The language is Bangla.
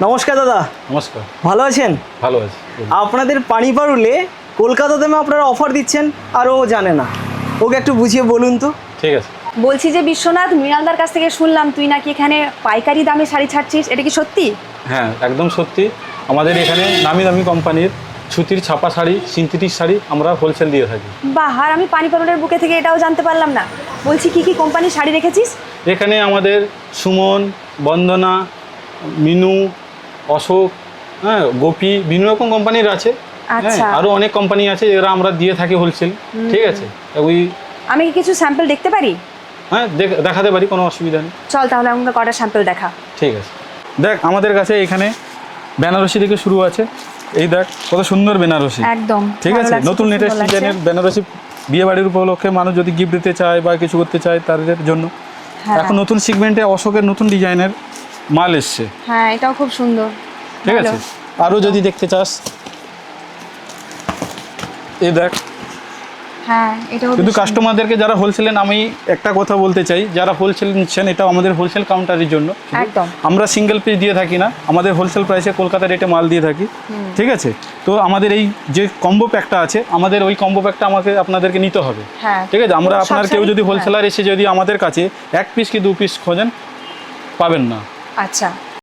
নমস্কার দাদা। নমস্কার। ভালো আছেন? ভালো আছি। আপনাদের পানিপারুলে কলকাতা দামে আপনারা অফার দিচ্ছেন, আর ও জানে না, ওকে একটু বুঝিয়ে বলুন তো। ঠিক আছে। বলছি যে বিশ্বনাথ, মৃণালদার কাছ থেকে শুনলাম তুই নাকি এখানে পাইকারি দামে শাড়ি ছাড়ছিস, এটা কি সত্যি? হ্যাঁ, একদম সত্যি। আমাদের এখানে নামি দামি কোম্পানির সুতির ছাপা শাড়ি, সিনথেটিক শাড়ি আমরা হোলসেল দিয়ে থাকি। বাহ, আর আমি পানিপারুলের বুকে থেকে এটাও জানতে পারলাম না। বলছি কি কি কোম্পানির শাড়ি রেখেছিস? এখানে আমাদের সুমন, বন্দনা, মিনু, অশোক, হ্যাঁ, গোপী, বিভিন্ন রকম কোম্পানির আছে। হ্যাঁ, আচ্ছা। আরও অনেক কোম্পানি আছে এরা আমরা দিয়ে থাকি হোলসেল। ঠিক আছে, ওই আমি কি কিছু স্যাম্পল দেখতে পারি? হ্যাঁ দেখাতে পারি, কোনো অসুবিধা নেই। চল তাহলে আমাকে কটা স্যাম্পল দেখা। ঠিক আছে, দেখ আমাদের কাছে এখানে বেনারসি থেকে শুরু আছে। এই দেখ কত সুন্দর বেনারসি। একদম ঠিক ভালো আছে, লাগছে, নতুন খুব লেটেস্ট সুন্দর লাগছে। ডিজাইনের বেনারসি বিয়ে বাড়ির উপলক্ষে মানুষ যদি গিফট দিতে চায় বা কিছু করতে চায় তাদের জন্য। হ্যাঁ। এখন নতুন সিগমেন্টে অশোকের নতুন ডিজাইনের মাল এসছে। হ্যাঁ, এটাও খুব সুন্দর। ঠিক ভালো। আছে, আরও যদি দেখতে চাস এই দেখ। হ্যাঁ, এটাও কিন্তু বেশ সুন্দর। কাস্টমারদেরকে যারা হোলসেলে, আমি একটা কথা বলতে চাই, যারা হোলসেল নিচ্ছেন এটা আমাদের হোলসেল কাউন্টারের জন্য। একদম। আমরা সিঙ্গেল পিস দিয়ে থাকি না, আমাদের হোলসেল প্রাইসে কলকাতা রেটে মাল দিয়ে থাকি। ঠিক আছে, তো আমাদের এই যে কম্বো প্যাকটা আছে, আমাদের ওই কম্বো প্যাকটা আপনাদেরকে নিতে হবে। হ্যাঁ। ঠিক আছে, আমরা সব আপনার কেউ শাড়ি- যদি হ্যাঁ। হোলসেলার এসে যদি আমাদের কাছে এক পিস কি দু পিস খোঁজেন পাবেন না। আচ্ছা,